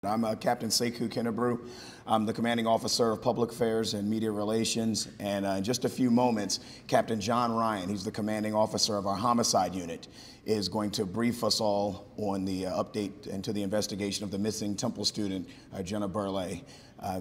I'm Captain Sekou Kennebrew. I'm the commanding officer of public affairs and media relations. And in just a few moments, Captain John Ryan, he's the commanding officer of our homicide unit, is going to brief us all on the update into the investigation of the missing Temple student, Jenna Burleigh.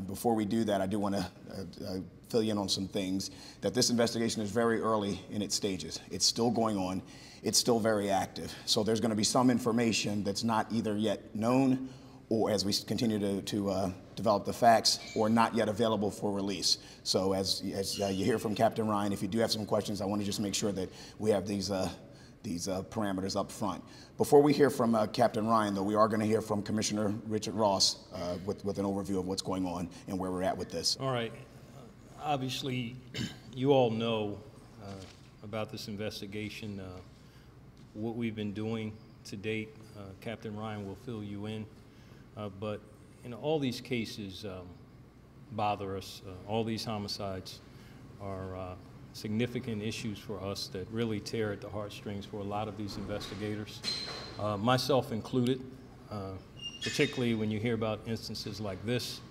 Before we do that, I do want to fill you in on some things, that this investigation is very early in its stages. It's still going on. It's still very active. So there's going to be some information that's not either yet known or, as we continue to develop the facts, or not yet available for release. So as you hear from Captain Ryan, if you do have some questions, I want to just make sure that we have these parameters up front. Before we hear from Captain Ryan, though, we are going to hear from Commissioner Richard Ross with an overview of what's going on and where we're at with this. All right. Obviously, you all know about this investigation, what we've been doing to date. Captain Ryan will fill you in. But all these cases bother us. All these homicides are significant issues for us that really tear at the heartstrings for a lot of these investigators, myself included, particularly when you hear about instances like this.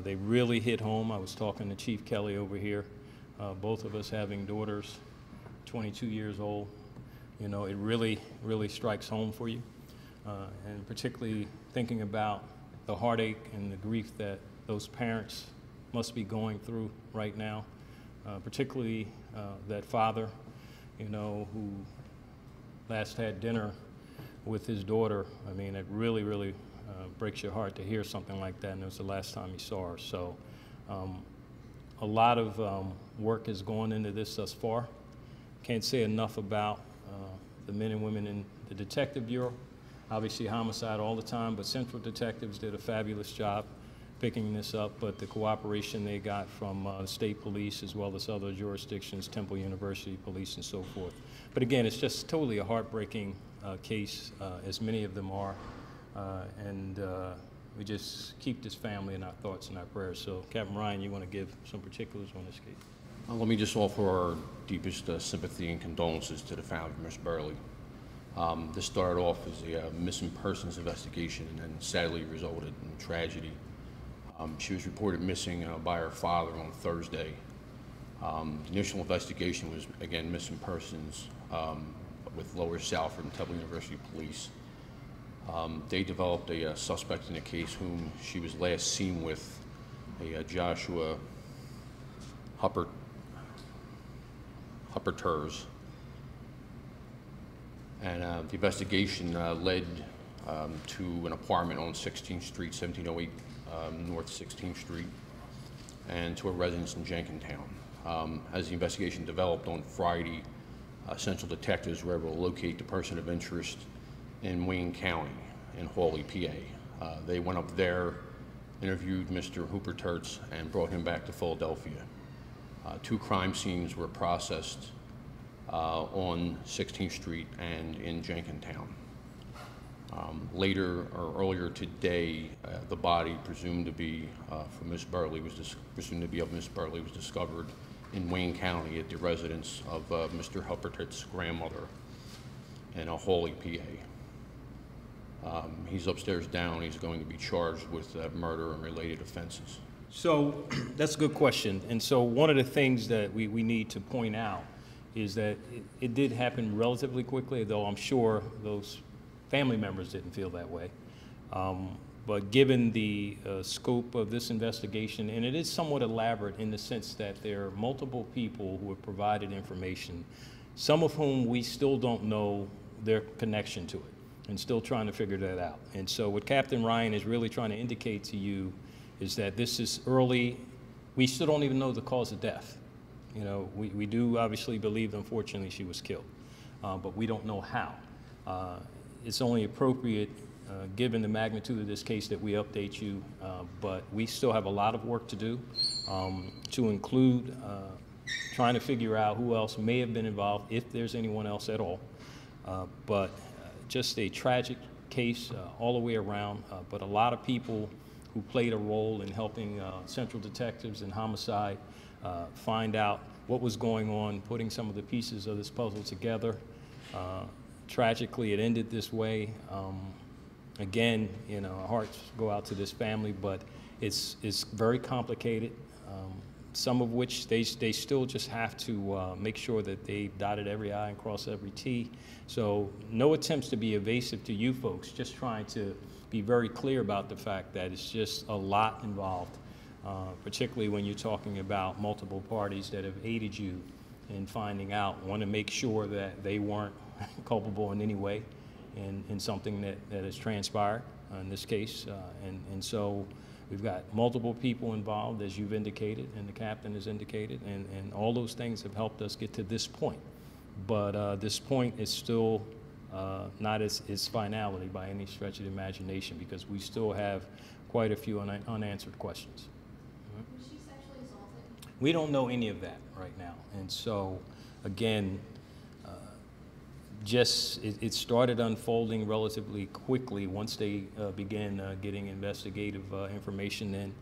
They really hit home. I was talking to Chief Kelly over here, both of us having daughters, 22 years old. It really, really strikes home for you. And particularly thinking about the heartache and the grief that those parents must be going through right now, particularly that father, who last had dinner with his daughter. I mean, it really, really breaks your heart to hear something like that, and it was the last time you saw her. So a lot of work has gone into this thus far. Can't say enough about the men and women in the Detective Bureau. Obviously homicide all the time, but Central Detectives did a fabulous job picking this up, but the cooperation they got from state police as well as other jurisdictions, Temple University Police and so forth. But again, it's just totally a heartbreaking case, as many of them are, and we just keep this family in our thoughts and our prayers. So Captain Ryan, you want to give some particulars on this case? Let me just offer our deepest sympathy and condolences to the family of Ms. Burleigh. This started off as a missing persons investigation and then sadly resulted in tragedy. She was reported missing by her father on Thursday. The initial investigation was, again, missing persons with Lower Salford and Temple University Police. They developed a suspect in the case whom she was last seen with, a Joshua Hupperters. And the investigation led to an apartment on 16th Street, 1708 North 16th Street, and to a residence in Jenkintown. As the investigation developed on Friday, Central Detectives were able to locate the person of interest in Wayne County, in Hawley, PA. They went up there, interviewed Mr. Hupperterts, and brought him back to Philadelphia. 2 crime scenes were processed on 16th Street and in Jenkintown. Later, or earlier today, the body presumed to be of Ms. Burleigh was discovered in Wayne County at the residence of Mr. Huppertert's grandmother in Hawley, PA. He's upstairs down. He's going to be charged with murder and related offenses. So that's a good question. And so one of the things that we need to point out is that it did happen relatively quickly, though I'm sure those family members didn't feel that way. But given the scope of this investigation, and it is somewhat elaborate in the sense that there are multiple people who have provided information, some of whom we still don't know their connection to it, and still trying to figure that out. And so what Captain Ryan is really trying to indicate to you is that this is early. We still don't even know the cause of death. We do obviously believe, unfortunately, she was killed, but we don't know how. It's only appropriate, given the magnitude of this case, that we update you, but we still have a lot of work to do, to include trying to figure out who else may have been involved, if there's anyone else at all. But just a tragic case all the way around, but a lot of people who played a role in helping Central Detectives and Homicide find out what was going on, putting some of the pieces of this puzzle together. Tragically, it ended this way. Again, you know, our hearts go out to this family, but it's very complicated. Some of which they still just have to make sure that they've dotted every I and crossed every T. So no attempts to be evasive to you folks, just trying to be very clear about the fact that it's just a lot involved, particularly when you're talking about multiple parties that have aided you in finding out, want to make sure that they weren't culpable in any way in something that has transpired in this case. And so we've got multiple people involved, as you've indicated, and the captain has indicated, and all those things have helped us get to this point. But this point is still not its finality by any stretch of the imagination, because we still have quite a few unanswered questions. Was she sexually assaulted? We don't know any of that right now. And so, again, it started unfolding relatively quickly once they began getting investigative information in.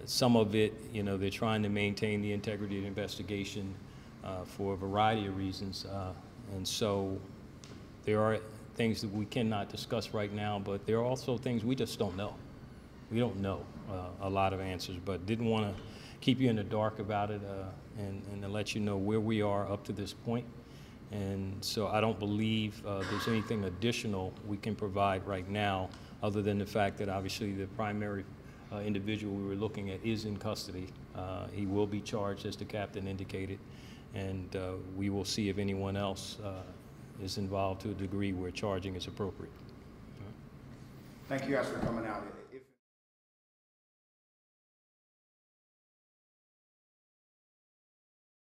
Some of it, you know, they're trying to maintain the integrity of the investigation for a variety of reasons. And so there are things that we cannot discuss right now, but there are also things we just don't know. We don't know a lot of answers, but didn't want to keep you in the dark about it and to let you know where we are up to this point. And so I don't believe there's anything additional we can provide right now, other than the fact that obviously the primary individual we were looking at is in custody. He will be charged, as the captain indicated, and we will see if anyone else is involved to a degree where charging is appropriate. Thank you guys for coming out.